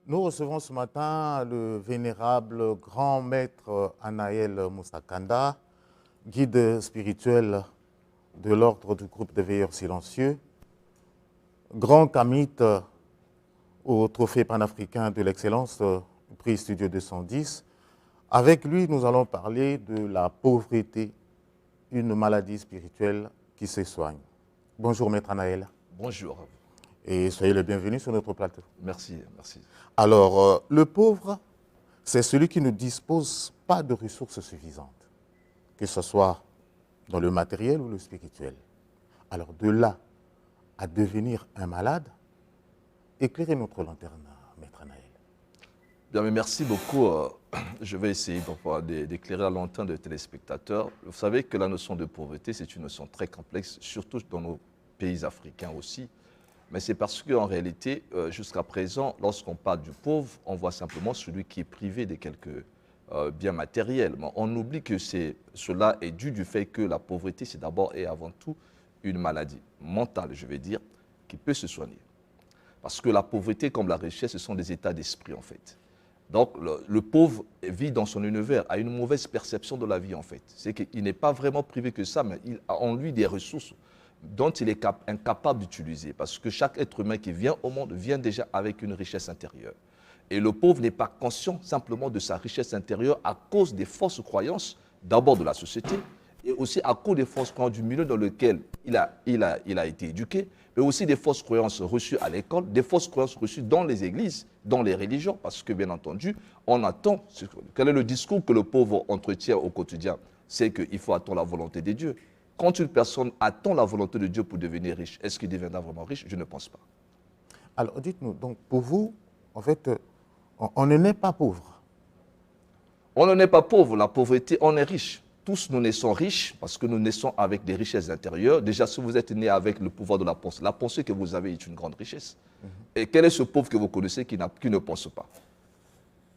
Nous recevons ce matin le vénérable grand maître Anaël Moussakanda, guide spirituel de l'ordre du groupe des veilleurs silencieux, grand kamite au trophée panafricain de l'excellence, prix Studio 210. Avec lui, nous allons parler de la pauvreté, une maladie spirituelle qui se soigne. Bonjour maître Anaël. Bonjour. Et soyez le bienvenu sur notre plateau. Merci, merci. Alors, le pauvre, c'est celui qui ne dispose pas de ressources suffisantes, que ce soit dans le matériel ou le spirituel. Alors, de là à devenir un malade, éclairez notre lanterne, maître Anaël. Bien, mais merci beaucoup. Je vais essayer d'éclairer la lanterne des téléspectateurs. Vous savez que la notion de pauvreté, c'est une notion très complexe, surtout dans nos pays africains aussi. Mais c'est parce qu'en réalité, jusqu'à présent, lorsqu'on parle du pauvre, on voit simplement celui qui est privé de quelques biens matériels. Mais on oublie que cela est dû du fait que la pauvreté, c'est d'abord et avant tout une maladie mentale, je vais dire, qui peut se soigner. Parce que la pauvreté, comme la richesse, ce sont des états d'esprit, en fait. Donc, le pauvre vit dans son univers, a une mauvaise perception de la vie, en fait. C'est qu'il n'est pas vraiment privé que ça, mais il a en lui des ressources dont il est incapable d'utiliser. Parce que chaque être humain qui vient au monde vient déjà avec une richesse intérieure. Et le pauvre n'est pas conscient simplement de sa richesse intérieure à cause des fausses croyances, d'abord de la société, et aussi à cause des fausses croyances du milieu dans lequel il a été éduqué, mais aussi des fausses croyances reçues à l'école, des fausses croyances reçues dans les églises, dans les religions, parce que bien entendu, on attend, quel est le discours que le pauvre entretient au quotidien? C'est qu'il faut attendre la volonté de Dieu. Quand une personne attend la volonté de Dieu pour devenir riche, est-ce qu'il deviendra vraiment riche? Je ne pense pas. Alors, dites-nous, donc pour vous, en fait, on ne naît pas pauvre. On ne naît pas pauvre, la pauvreté, on est riche. Tous nous naissons riches parce que nous naissons avec des richesses intérieures. Déjà, si vous êtes né avec le pouvoir de la pensée que vous avez est une grande richesse. Et quel est ce pauvre que vous connaissez qui ne pense pas?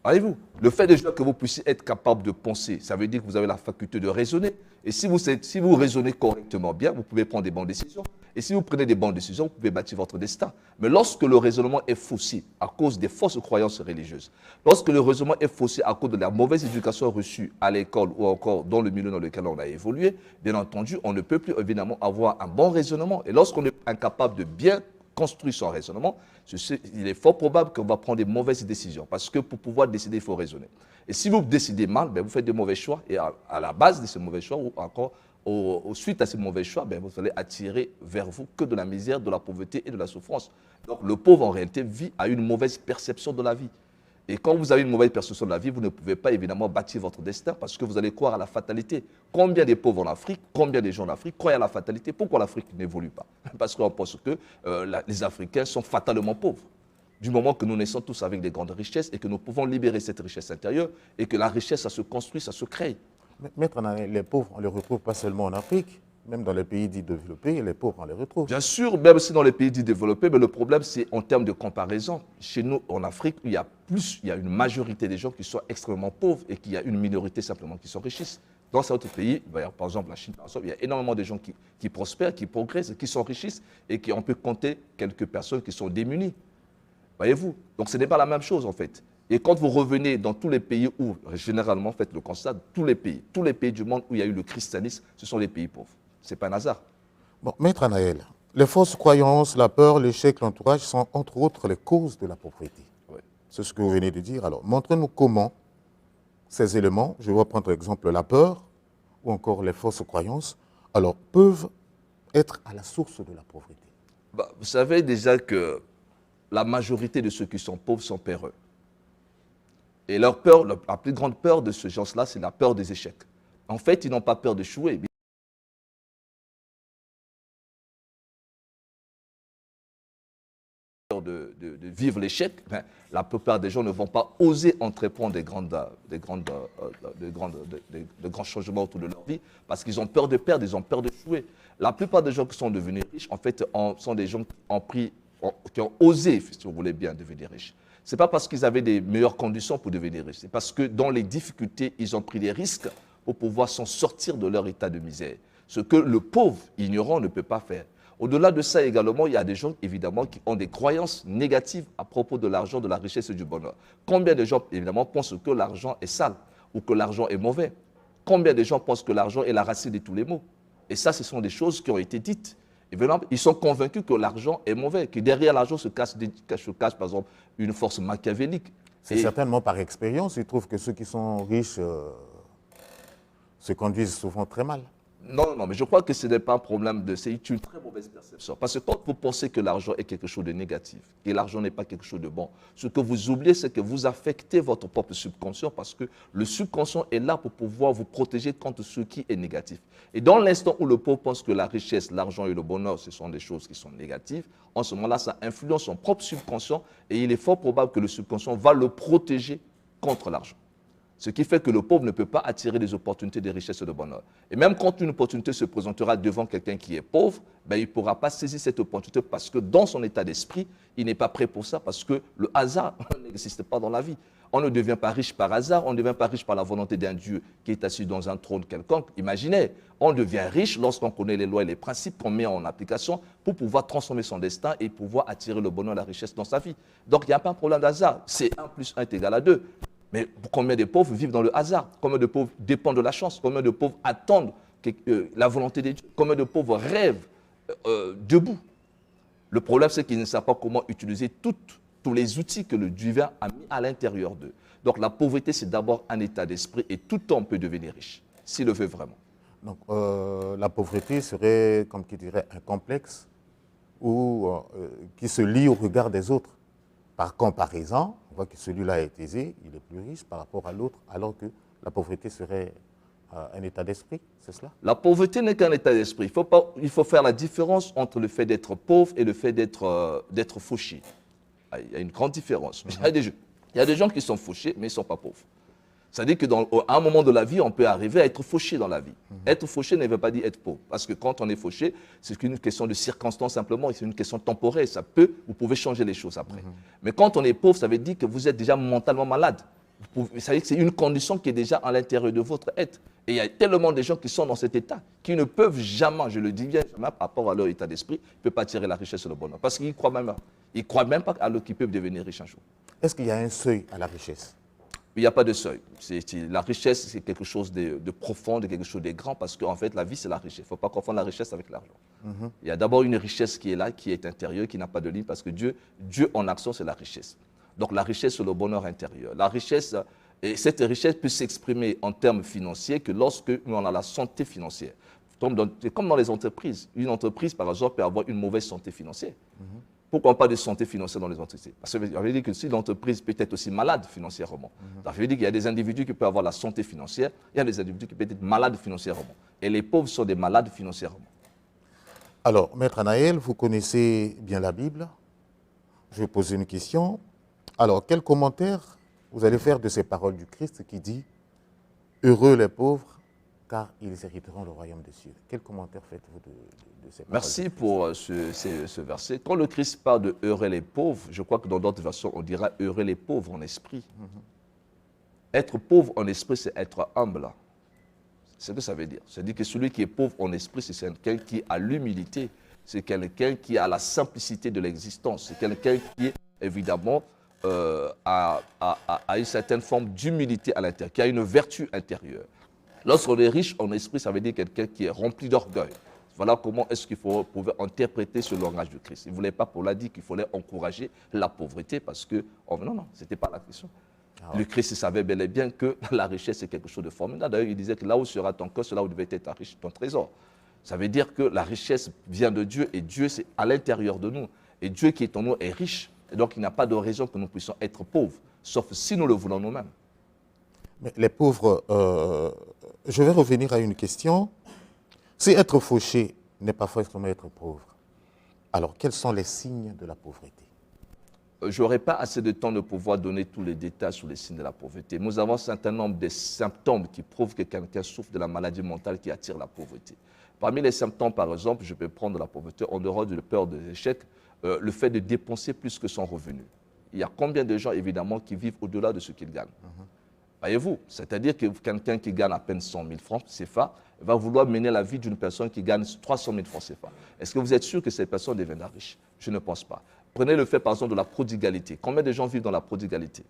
Voyez-vous, le fait déjà que vous puissiez être capable de penser, ça veut dire que vous avez la faculté de raisonner. Et si vous raisonnez correctement bien, vous pouvez prendre des bonnes décisions. Et si vous prenez des bonnes décisions, vous pouvez bâtir votre destin. Mais lorsque le raisonnement est faussé à cause des fausses croyances religieuses, lorsque le raisonnement est faussé à cause de la mauvaise éducation reçue à l'école ou encore dans le milieu dans lequel on a évolué, bien entendu, on ne peut plus évidemment avoir un bon raisonnement. Et lorsqu'on est incapable de bien construire son raisonnement, il est fort probable qu'on va prendre des mauvaises décisions. Parce que pour pouvoir décider, il faut raisonner. Et si vous décidez mal, ben vous faites de mauvais choix. Et à la base de ces mauvais choix, ou encore suite à ces mauvais choix, ben vous allez attirer vers vous que de la misère, de la pauvreté et de la souffrance. Donc le pauvre, en réalité, a une mauvaise perception de la vie. Et quand vous avez une mauvaise perception de la vie, vous ne pouvez pas évidemment bâtir votre destin parce que vous allez croire à la fatalité. Combien de pauvres en Afrique, combien de gens en Afrique croient à la fatalité? Pourquoi l'Afrique n'évolue pas? Parce qu'on pense que les Africains sont fatalement pauvres. Du moment que nous naissons tous avec des grandes richesses et que nous pouvons libérer cette richesse intérieure et que la richesse, ça se construit, ça se crée. Maître Anaël, les pauvres, on ne les retrouve pas seulement en Afrique, même dans les pays dits développés, les pauvres, on les retrouve. Bien sûr, même si dans les pays dits développés, mais le problème, c'est en termes de comparaison. Chez nous, en Afrique, il y a une majorité des gens qui sont extrêmement pauvres et qu'il y a une minorité simplement qui s'enrichissent. Dans certains pays, par exemple la Chine, il y a énormément de gens qui prospèrent, qui progressent, qui s'enrichissent et on peut compter quelques personnes qui sont démunies. Voyez-vous? Donc ce n'est pas la même chose en fait. Et quand vous revenez dans tous les pays où, généralement, faites le constat, tous les pays du monde où il y a eu le christianisme, ce sont les pays pauvres. Ce n'est pas un hasard. Bon, maître Anaël, les fausses croyances, la peur, l'échec, l'entourage sont entre autres les causes de la pauvreté. Oui. C'est ce que vous venez de dire. Alors, montrez-nous comment ces éléments, je vais prendre exemple la peur ou encore les fausses croyances, alors peuvent être à la source de la pauvreté. Vous savez déjà que la majorité de ceux qui sont pauvres sont peureux. Et leur peur, la plus grande peur de ce genre-là, c'est la peur des échecs. En fait, ils n'ont pas peur d'échouer. De vivre l'échec, la plupart des gens ne vont pas oser entreprendre de grands changements autour de leur vie parce qu'ils ont peur de perdre, ils ont peur d'échouer. La plupart des gens qui sont devenus riches, en fait, sont des gens qui ont osé, si vous voulez bien, devenir riches. Ce n'est pas parce qu'ils avaient des meilleures conditions pour devenir riches, c'est parce que dans les difficultés, ils ont pris des risques pour pouvoir s'en sortir de leur état de misère. Ce que le pauvre ignorant ne peut pas faire. Au-delà de ça également, il y a des gens évidemment qui ont des croyances négatives à propos de l'argent, de la richesse et du bonheur. Combien de gens évidemment pensent que l'argent est sale ou que l'argent est mauvais? Combien de gens pensent que l'argent est la racine de tous les maux? Et ça, ce sont des choses qui ont été dites. Évidemment, ils sont convaincus que l'argent est mauvais, que derrière l'argent se cache, par exemple, une force machiavélique. C'est certainement par expérience. Ils trouvent que ceux qui sont riches se conduisent souvent très mal. Non, non, mais je crois que ce n'est pas un problème c'est une très mauvaise perception. Parce que quand vous pensez que l'argent est quelque chose de négatif, que l'argent n'est pas quelque chose de bon, ce que vous oubliez, c'est que vous affectez votre propre subconscient parce que le subconscient est là pour pouvoir vous protéger contre ce qui est négatif. Et dans l'instant où le pauvre pense que la richesse, l'argent et le bonheur, ce sont des choses qui sont négatives, en ce moment-là, ça influence son propre subconscient et il est fort probable que le subconscient va le protéger contre l'argent. Ce qui fait que le pauvre ne peut pas attirer des opportunités de richesse et de bonheur. Et même quand une opportunité se présentera devant quelqu'un qui est pauvre, ben, il ne pourra pas saisir cette opportunité parce que dans son état d'esprit, il n'est pas prêt pour ça parce que le hasard n'existe pas dans la vie. On ne devient pas riche par hasard, on ne devient pas riche par la volonté d'un Dieu qui est assis dans un trône quelconque. Imaginez, on devient riche lorsqu'on connaît les lois et les principes qu'on met en application pour pouvoir transformer son destin et pouvoir attirer le bonheur et la richesse dans sa vie. Donc il n'y a pas un problème d'hasard, c'est 1 + 1 est égal à 2. Mais combien de pauvres vivent dans le hasard? Combien de pauvres dépendent de la chance? Combien de pauvres attendent la volonté de Dieu? Combien de pauvres rêvent debout? Le problème, c'est qu'ils ne savent pas comment utiliser tous les outils que le divin a mis à l'intérieur d'eux. Donc la pauvreté, c'est d'abord un état d'esprit et tout homme peut devenir riche, s'il le veut vraiment. Donc la pauvreté serait, comme qui dirait, un complexe qui se lie au regard des autres. Par comparaison, on voit que celui-là est aisé, il est plus riche par rapport à l'autre, alors que la pauvreté serait un état d'esprit, c'est cela? La pauvreté n'est qu'un état d'esprit. Il faut faire la différence entre le fait d'être pauvre et le fait d'être fauché. Il y a une grande différence. Il y a des gens qui sont fauchés, mais ils ne sont pas pauvres. C'est-à-dire qu'à un moment de la vie, on peut arriver à être fauché dans la vie. Être fauché ne veut pas dire être pauvre. Parce que quand on est fauché, c'est une question de circonstance simplement, c'est une question temporaire. Vous pouvez changer les choses après. Mais quand on est pauvre, ça veut dire que vous êtes déjà mentalement malade. Ça veut dire que c'est une condition qui est déjà à l'intérieur de votre être. Et il y a tellement de gens qui sont dans cet état, qui ne peuvent jamais, je le dis bien, jamais par rapport à leur état d'esprit, ne peuvent pas tirer la richesse et le bonheur. Parce qu'ils croient même pas qu'ils peuvent devenir riches un jour. Est-ce qu'il y a un seuil à la richesse? Il n'y a pas de seuil. La richesse, c'est quelque chose de profond, de quelque chose de grand, parce qu'en fait, la vie, c'est la richesse. Il ne faut pas confondre la richesse avec l'argent. Il y a d'abord une richesse qui est là, qui est intérieure, qui n'a pas de limite, parce que Dieu en action, c'est la richesse. Donc la richesse, c'est le bonheur intérieur. La richesse, et cette richesse peut s'exprimer en termes financiers que lorsque on a la santé financière. Comme dans les entreprises. Une entreprise, par exemple, peut avoir une mauvaise santé financière. Pourquoi pas de santé financière dans les entreprises? Parce que ça veut dire que si l'entreprise peut être aussi malade financièrement, ça veut dire qu'il y a des individus qui peuvent avoir la santé financière, il y a des individus qui peuvent être malades financièrement. Et les pauvres sont des malades financièrement. Alors, Maître Anaël, vous connaissez bien la Bible. Je vais poser une question. Alors, quel commentaire vous allez faire de ces paroles du Christ qui dit « Heureux les pauvres, car ils hériteront le royaume des cieux ». Quel commentaire faites-vous de ces paroles? Merci pour ce verset. Quand le Christ parle de « heureux les pauvres », je crois que dans d'autres versions, on dira « heureux les pauvres en esprit ». Être pauvre en esprit, c'est être humble. C'est ce que ça veut dire. C'est-à-dire que celui qui est pauvre en esprit, c'est quelqu'un qui a l'humilité, c'est quelqu'un qui a la simplicité de l'existence, c'est quelqu'un qui, évidemment, a une certaine forme d'humilité à l'intérieur, qui a une vertu intérieure. Lorsqu'on est riche en esprit, ça veut dire quelqu'un qui est rempli d'orgueil. Voilà comment est-ce qu'il pouvait interpréter ce langage de Christ. Il ne voulait pas, pour l'a dit, qu'il fallait encourager la pauvreté parce que, non, ce n'était pas la question. Le Christ savait bel et bien que la richesse est quelque chose de formidable. D'ailleurs, il disait que là où sera ton cœur, c'est là où devait être ton trésor. Ça veut dire que la richesse vient de Dieu et Dieu, c'est à l'intérieur de nous. Et Dieu qui est en nous est riche. Et donc, il n'y a pas de raison que nous puissions être pauvres, sauf si nous le voulons nous-mêmes. Mais les pauvres, je vais revenir à une question. Si être fauché n'est pas forcément être pauvre, alors quels sont les signes de la pauvreté? Je n'aurai pas assez de temps de pouvoir donner tous les détails sur les signes de la pauvreté. Nous avons un certain nombre de symptômes qui prouvent que quelqu'un souffre de la maladie mentale qui attire la pauvreté. Parmi les symptômes, par exemple, je peux prendre la pauvreté en dehors de la peur de l'échec, le fait de dépenser plus que son revenu. Il y a combien de gens, évidemment, qui vivent au-delà de ce qu'ils gagnent? Voyez-vous, c'est-à-dire que quelqu'un qui gagne à peine 100 000 francs CFA va vouloir mener la vie d'une personne qui gagne 300 000 francs CFA. Est-ce que vous êtes sûr que cette personne deviendra riche? Je ne pense pas. Prenez le fait, par exemple, de la prodigalité. Combien de gens vivent dans la prodigalité?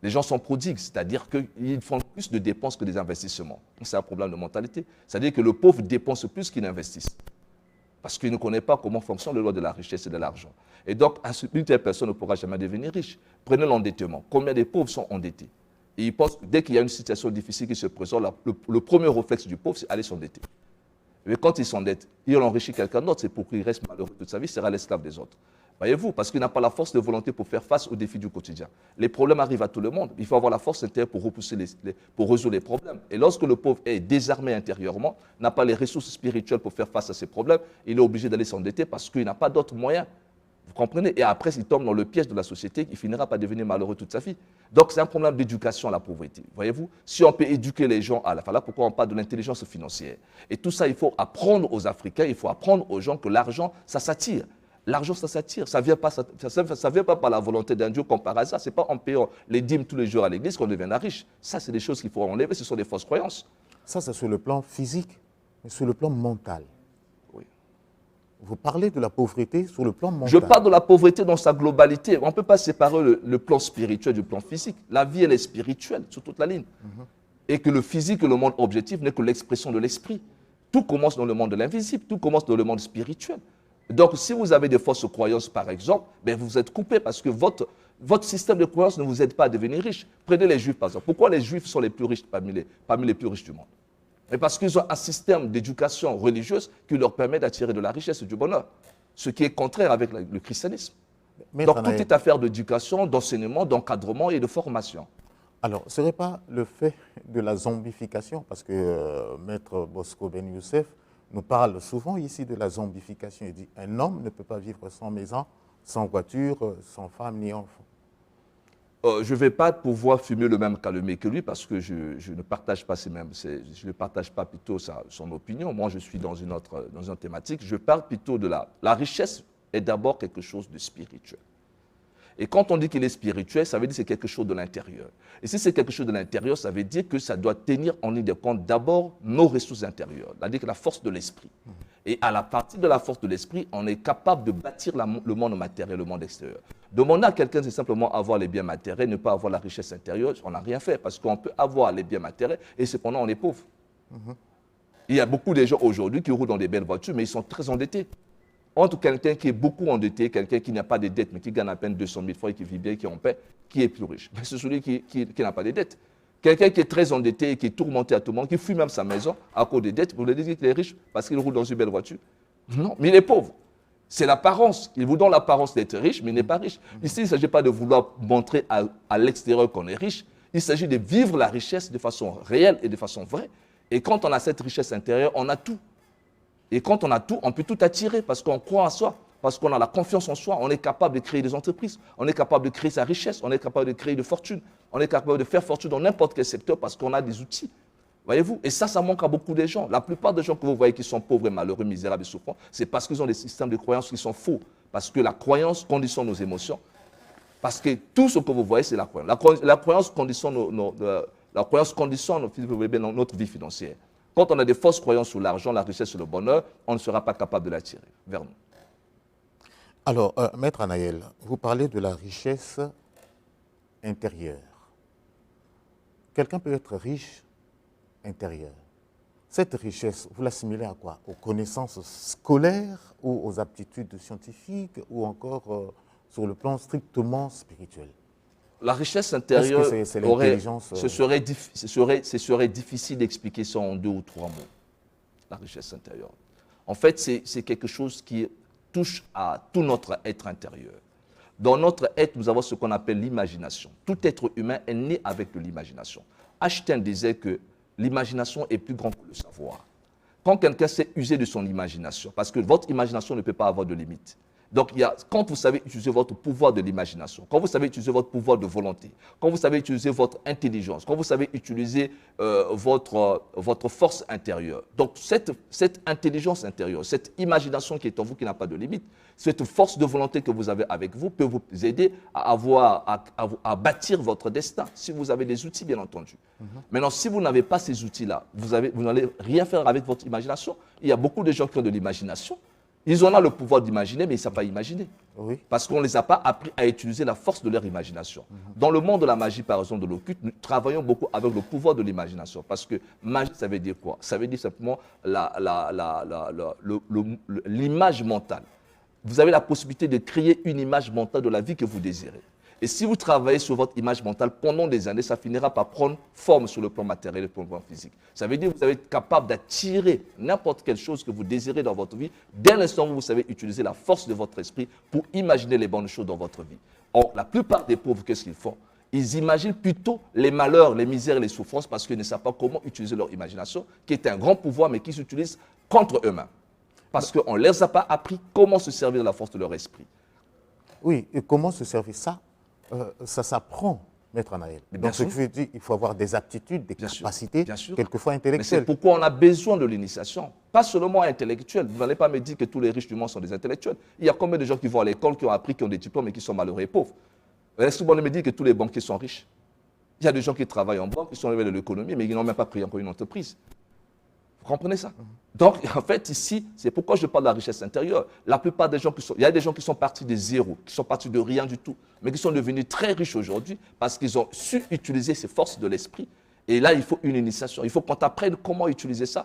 Les gens sont prodigues, c'est-à-dire qu'ils font plus de dépenses que des investissements. C'est un problème de mentalité. C'est-à-dire que le pauvre dépense plus qu'il n'investisse. Parce qu'il ne connaît pas comment fonctionne le loi de la richesse et de l'argent. Et donc, une telle personne ne pourra jamais devenir riche. Prenez l'endettement. Combien de pauvres sont endettés? Et ils pensent que dès qu'il y a une situation difficile qui se présente, le premier réflexe du pauvre, c'est aller s'endetter. Mais quand il s'endette, il enrichit quelqu'un d'autre, c'est pour qu'il reste malheureux toute sa vie, il sera l'esclave des autres. Voyez-vous, parce qu'il n'a pas la force de volonté pour faire face aux défis du quotidien. Les problèmes arrivent à tout le monde. Il faut avoir la force intérieure pour repousser pour résoudre les problèmes. Et lorsque le pauvre est désarmé intérieurement, n'a pas les ressources spirituelles pour faire face à ces problèmes, il est obligé d'aller s'endetter parce qu'il n'a pas d'autres moyens. Vous comprenez? Et après, il tombe dans le piège de la société, il finira par devenir malheureux toute sa vie. Donc, c'est un problème d'éducation, la pauvreté. Voyez-vous? Si on peut éduquer les gens à la fin, là, pourquoi on parle de l'intelligence financière? Et tout ça, il faut apprendre aux Africains, il faut apprendre aux gens que l'argent, ça s'attire. L'argent, ça s'attire. Ça ne vient pas par la volonté d'un Dieu comme par hasard. Ce n'est pas en payant les dîmes tous les jours à l'église qu'on deviendra riche. Ça, c'est des choses qu'il faut enlever. Ce sont des fausses croyances. Ça, c'est sur le plan physique, mais sur le plan mental. Oui. Vous parlez de la pauvreté sur le plan mental. Je parle de la pauvreté dans sa globalité. On ne peut pas séparer le plan spirituel du plan physique. La vie, elle est spirituelle sur toute la ligne. Et que le physique et le monde objectif n'est que l'expression de l'esprit. Tout commence dans le monde de l'invisible. Tout commence dans le monde spirituel. Donc, si vous avez des fausses croyances, par exemple, ben vous êtes coupé parce que votre système de croyances ne vous aide pas à devenir riche. Prenez les Juifs, par exemple. Pourquoi les Juifs sont les plus riches parmi les plus riches du monde? Mais parce qu'ils ont un système d'éducation religieuse qui leur permet d'attirer de la richesse et du bonheur, ce qui est contraire avec le christianisme. Donc, tout est affaire d'éducation, d'enseignement, d'encadrement et de formation. Alors, ce n'est pas le fait de la zombification, parce que Maître Bosco Ben Youssef nous parle souvent ici de la zombification. Il dit un homme ne peut pas vivre sans maison, sans voiture, sans femme ni enfant. Je ne vais pas pouvoir fumer le même calumet que lui parce que je ne partage pas je ne partage pas plutôt son opinion. Moi, je suis dans une thématique. Je parle plutôt de la richesse est d'abord quelque chose de spirituel. Et quand on dit qu'il est spirituel, ça veut dire que c'est quelque chose de l'intérieur. Et si c'est quelque chose de l'intérieur, ça veut dire que ça doit tenir en ligne de compte d'abord nos ressources intérieures, c'est-à-dire que la force de l'esprit. Et à la partie de la force de l'esprit, on est capable de bâtir le monde matériel, le monde extérieur. Demander à quelqu'un, c'est simplement avoir les biens matériels, ne pas avoir la richesse intérieure, on n'a rien fait, parce qu'on peut avoir les biens matériels et cependant on est pauvre. Il y a beaucoup de gens aujourd'hui qui roulent dans des belles voitures, mais ils sont très endettés. Entre quelqu'un qui est beaucoup endetté, quelqu'un qui n'a pas de dettes, mais qui gagne à peine 200 000 francs et qui vit bien, qui est en paix, qui est plus riche? C'est celui qui n'a pas de dettes. Quelqu'un qui est très endetté et qui est tourmenté à tout moment, qui fuit même sa maison à cause des dettes, vous lui dites qu'il est riche parce qu'il roule dans une belle voiture? Non, mais il est pauvre. C'est l'apparence. Il vous donne l'apparence d'être riche, mais il n'est pas riche. Ici, il ne s'agit pas de vouloir montrer à l'extérieur qu'on est riche. Il s'agit de vivre la richesse de façon réelle et de façon vraie. Et quand on a cette richesse intérieure, on a tout. Et quand on a tout, on peut tout attirer parce qu'on croit en soi, parce qu'on a la confiance en soi. On est capable de créer des entreprises, on est capable de créer sa richesse, on est capable de créer de fortune, on est capable de faire fortune dans n'importe quel secteur parce qu'on a des outils. Voyez-vous? Et ça manque à beaucoup de gens. La plupart des gens que vous voyez qui sont pauvres et malheureux, misérables et souffrants, c'est parce qu'ils ont des systèmes de croyances qui sont faux. Parce que la croyance conditionne nos émotions. Parce que tout ce que vous voyez, c'est la croyance. La croyance conditionne notre vie financière. Quand on a des fausses croyances sur l'argent, la richesse et le bonheur, on ne sera pas capable de l'attirer vers nous. Alors, Maître Anaël, vous parlez de la richesse intérieure. Quelqu'un peut être riche intérieur. Cette richesse, vous l'assimilez à quoi? Aux connaissances scolaires ou aux aptitudes scientifiques ou encore sur le plan strictement spirituel? La richesse intérieure, c'est l'intelligence ce serait difficile d'expliquer ça en 2 ou 3 mots, la richesse intérieure. En fait, c'est quelque chose qui touche à tout notre être intérieur. Dans notre être, nous avons ce qu'on appelle l'imagination. Tout être humain est né avec de l'imagination. Einstein disait que l'imagination est plus grande que le savoir. Quand quelqu'un sait user de son imagination, parce que votre imagination ne peut pas avoir de limite, Donc, quand vous savez utiliser votre pouvoir de l'imagination, quand vous savez utiliser votre pouvoir de volonté, quand vous savez utiliser votre intelligence, quand vous savez utiliser votre force intérieure, donc cette intelligence intérieure, cette imagination qui est en vous, qui n'a pas de limite, cette force de volonté que vous avez avec vous peut vous aider à bâtir votre destin, si vous avez des outils, bien entendu. Maintenant, si vous n'avez pas ces outils-là, vous n'allez rien faire avec votre imagination. Il y a beaucoup de gens qui ont de l'imagination. Ils ont là le pouvoir d'imaginer, mais ils ne savent pas imaginer. Oui. Parce qu'on ne les a pas appris à utiliser la force de leur imagination. Dans le monde de la magie, par exemple, de l'occulte, nous travaillons beaucoup avec le pouvoir de l'imagination. Parce que magie, ça veut dire quoi? Ça veut dire simplement l'image mentale. Vous avez la possibilité de créer une image mentale de la vie que vous désirez. Et si vous travaillez sur votre image mentale pendant des années, ça finira par prendre forme sur le plan matériel et sur le plan physique. Ça veut dire que vous allez être capable d'attirer n'importe quelle chose que vous désirez dans votre vie, dès l'instant où vous savez utiliser la force de votre esprit pour imaginer les bonnes choses dans votre vie. Or, la plupart des pauvres, qu'est-ce qu'ils font? Ils imaginent plutôt les malheurs, les misères et les souffrances parce qu'ils ne savent pas comment utiliser leur imagination, qui est un grand pouvoir, mais qui s'utilise contre eux-mêmes. Parce qu'on ne leur a pas appris comment se servir de la force de leur esprit. Oui, et comment se servir ça? Ça s'apprend, Maître Anaël. Donc, ce que je veux dire, il faut avoir des aptitudes, des capacités, quelquefois intellectuelles. Mais c'est pourquoi on a besoin de l'initiation. Pas seulement intellectuelle. Vous n'allez pas me dire que tous les riches du monde sont des intellectuels. Il y a combien de gens qui vont à l'école, qui ont appris, qui ont des diplômes et qui sont malheureux et pauvres? Est-ce que vous allez me dire que tous les banquiers sont riches? Il y a des gens qui travaillent en banque, qui sont élevés de l'économie, mais qui n'ont même pas pris encore une entreprise. Vous comprenez ça? Donc, en fait, ici, c'est pourquoi je parle de la richesse intérieure. La plupart des gens il y a des gens qui sont partis de zéro, qui sont partis de rien du tout, mais qui sont devenus très riches aujourd'hui parce qu'ils ont su utiliser ces forces de l'esprit. Et là, il faut une initiation. Il faut qu'on t'apprenne comment utiliser ça.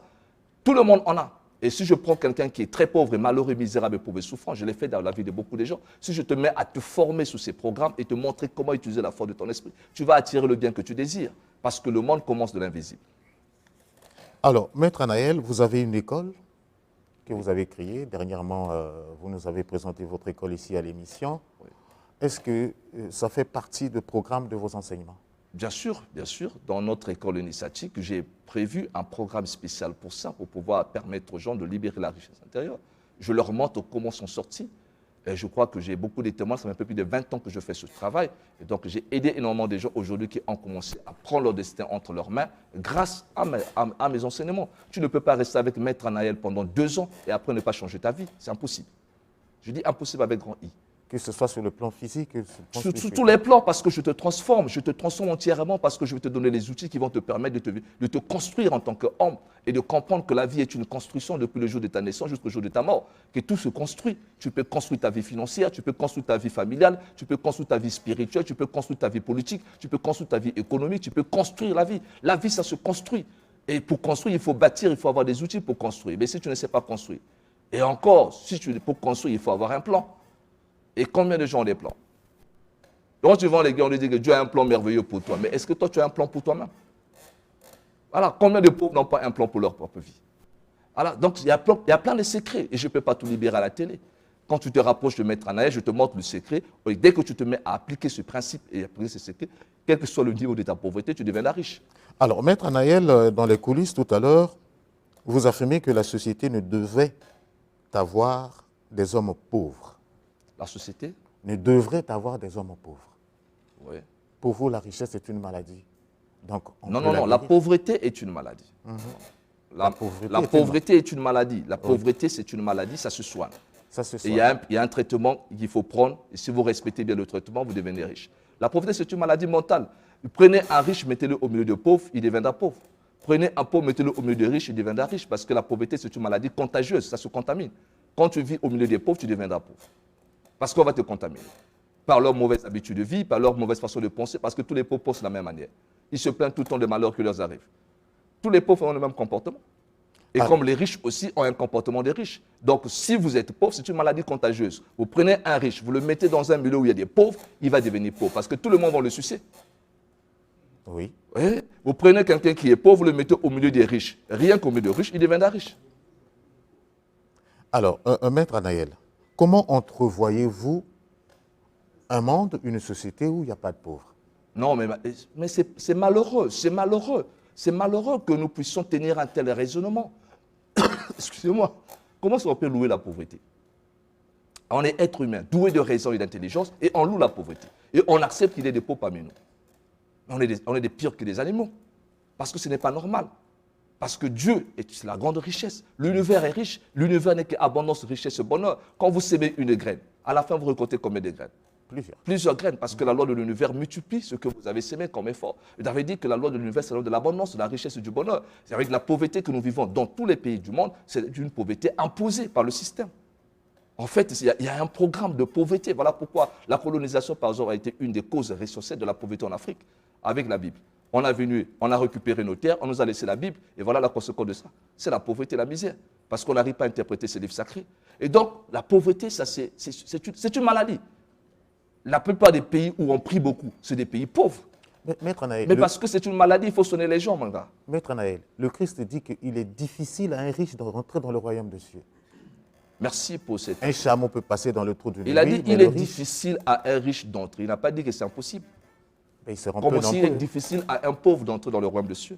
Tout le monde en a. Et si je prends quelqu'un qui est très pauvre et malheureux, misérable, pauvre et souffrant, je l'ai fait dans la vie de beaucoup de gens, si je te mets à te former sous ces programmes et te montrer comment utiliser la force de ton esprit, tu vas attirer le bien que tu désires. Parce que le monde commence de l'invisible. Alors, Maître Anaël, vous avez une école que vous avez créée. Dernièrement, vous nous avez présenté votre école ici à l'émission. Oui. Est-ce que ça fait partie du programme de vos enseignements? Bien sûr, bien sûr. Dans notre école initiatique, j'ai prévu un programme spécial pour ça, pour pouvoir permettre aux gens de libérer la richesse intérieure. Je leur montre comment s'en sortir. Et je crois que j'ai beaucoup de témoins, ça fait un peu plus de 20 ans que je fais ce travail. Et donc, j'ai aidé énormément de gens aujourd'hui qui ont commencé à prendre leur destin entre leurs mains grâce à mes enseignements. Tu ne peux pas rester avec Maître Anaël pendant 2 ans et après ne pas changer ta vie. C'est impossible. Je dis impossible avec grand I. Que ce soit sur le plan physique, sur tous les plans, parce que je te transforme entièrement, parce que je vais te donner les outils qui vont te permettre de te construire en tant qu'homme et de comprendre que la vie est une construction depuis le jour de ta naissance jusqu'au jour de ta mort, que tout se construit. Tu peux construire ta vie financière, tu peux construire ta vie familiale, tu peux construire ta vie spirituelle, tu peux construire ta vie politique, tu peux construire ta vie économique, tu peux construire la vie. La vie, ça se construit. Et pour construire, il faut bâtir, il faut avoir des outils pour construire. Mais si tu ne sais pas construire, et encore, pour construire, il faut avoir un plan. Et combien de gens ont des plans? Quand tu vas les gars, on dit que Dieu a un plan merveilleux pour toi. Mais est-ce que toi, tu as un plan pour toi-même? Voilà, combien de pauvres n'ont pas un plan pour leur propre vie? Voilà, donc il y a plein de secrets et je ne peux pas tout libérer à la télé. Quand tu te rapproches de Maître Anaël, je te montre le secret. Et dès que tu te mets à appliquer ce principe et à appliquer ce secret, quel que soit le niveau de ta pauvreté, tu deviendras riche. Alors, Maître Anaël, dans les coulisses tout à l'heure, vous affirmez que la société ne devait avoir des hommes pauvres. La société ne devrait avoir des hommes pauvres. Oui. Pour vous, la richesse est une maladie. Donc, non, la pauvreté est une maladie. La pauvreté est une maladie. La pauvreté, c'est une maladie, ça se soigne. Ça se soigne. Il y a un traitement qu'il faut prendre, et si vous respectez bien le traitement, vous devenez riche. La pauvreté, c'est une maladie mentale. Prenez un riche, mettez-le au milieu de pauvres, il deviendra pauvre. Prenez un pauvre, mettez-le au milieu de riches, il deviendra riche, parce que la pauvreté, c'est une maladie contagieuse, ça se contamine. Quand tu vis au milieu des pauvres, tu deviendras pauvre. Parce qu'on va te contaminer. Par leur mauvaise habitude de vie, par leur mauvaise façon de penser, parce que tous les pauvres pensent de la même manière. Ils se plaignent tout le temps des malheurs qui leur arrivent. Tous les pauvres ont le même comportement. Et comme les riches aussi ont un comportement des riches. Donc, si vous êtes pauvre, c'est une maladie contagieuse. Vous prenez un riche, vous le mettez dans un milieu où il y a des pauvres, il va devenir pauvre. Parce que tout le monde va le sucer. Oui. Oui. Vous prenez quelqu'un qui est pauvre, vous le mettez au milieu des riches. Rien qu'au milieu des riches, il deviendra riche. Alors, Maître Anaël, comment entrevoyez-vous un monde, une société où il n'y a pas de pauvres? Non, mais c'est malheureux, c'est malheureux. C'est malheureux que nous puissions tenir un tel raisonnement. Excusez-moi. Comment est-ce qu'on peut louer la pauvreté? On est être humain, doué de raison et d'intelligence, et on loue la pauvreté. Et on accepte qu'il y ait des pauvres parmi nous. On est des pires que des animaux. Parce que ce n'est pas normal. Parce que Dieu est la grande richesse. L'univers est riche. L'univers n'est qu'abondance, richesse et bonheur. Quand vous sémez une graine, à la fin, vous récoltez combien de graines? Plusieurs graines, parce que la loi de l'univers multiplie ce que vous avez sémé comme effort. David dit que la loi de l'univers, c'est la loi de l'abondance, de la richesse et du bonheur. C'est avec la pauvreté que nous vivons dans tous les pays du monde, c'est une pauvreté imposée par le système. En fait, il y a un programme de pauvreté. Voilà pourquoi la colonisation, par exemple, a été une des causes essentielles de la pauvreté en Afrique, avec la Bible. On a récupéré nos terres, on nous a laissé la Bible, et voilà la conséquence de ça. C'est la pauvreté et la misère, parce qu'on n'arrive pas à interpréter ces livres sacrés. Et donc, la pauvreté, c'est une maladie. La plupart des pays où on prie beaucoup, c'est des pays pauvres. Mais parce que c'est une maladie, il faut sonner les gens, mon gars. Maître Anaël, le Christ dit qu'il est difficile à un riche de rentrer dans le royaume des cieux. Merci pour cette... Un chameau peut passer dans le trou du lit. Il a dit qu'il est difficile à un riche d'entrer. Il n'a pas dit que c'est impossible. Comme aussi il est difficile à un pauvre d'entrer dans le royaume des cieux.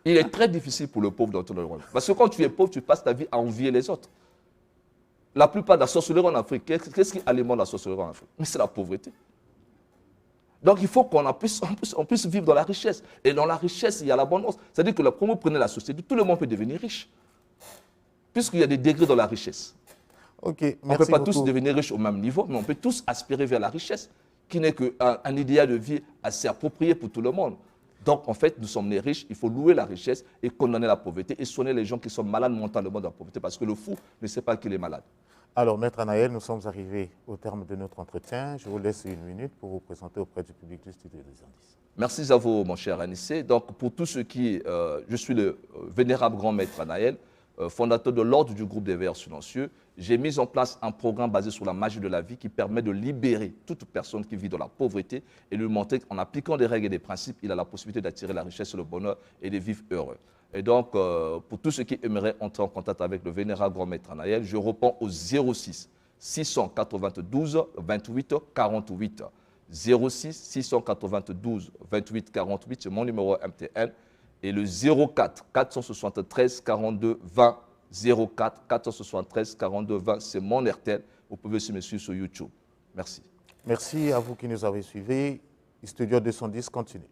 Il est très difficile pour le pauvre d'entrer dans le royaume. Parce que quand tu es pauvre, tu passes ta vie à envier les autres. La plupart de la sorcellerie en Afrique, qu'est-ce qui alimente la sorcellerie en Afrique? Mais c'est la pauvreté. Donc il faut qu'on puisse vivre dans la richesse. Et dans la richesse, il y a l'abondance. C'est-à-dire que quand vous prenez la société, tout le monde peut devenir riche. Puisqu'il y a des degrés dans la richesse. Okay, on ne peut pas tous devenir riches au même niveau, mais on peut tous aspirer vers la richesse, qui n'est qu'un idéal de vie assez approprié pour tout le monde. Donc, en fait, nous sommes nés riches, il faut louer la richesse et condamner la pauvreté et soigner les gens qui sont malades mentalement de la pauvreté, parce que le fou ne sait pas qu'il est malade. Alors, Maître Anaël, nous sommes arrivés au terme de notre entretien. Je vous laisse une minute pour vous présenter auprès du public du studio des Indices. Merci à vous, mon cher Anissé. Donc, pour tous ceux qui... je suis le vénérable grand Maître Anaël, fondateur de l'Ordre du groupe des Veilleurs Silencieux. J'ai mis en place un programme basé sur la magie de la vie qui permet de libérer toute personne qui vit dans la pauvreté et lui montrer qu'en appliquant des règles et des principes, il a la possibilité d'attirer la richesse et le bonheur et de vivre heureux. Et donc, pour tous ceux qui aimeraient entrer en contact avec le vénérable grand Maître Anaël, je réponds au 06 692 28 48. 06 692 28 48, c'est mon numéro MTN. Et le 04 473 42 20, 04 473 42 20, c'est mon RTL. Vous pouvez aussi me suivre sur YouTube. Merci. Merci à vous qui nous avez suivis. Studio 210 continue.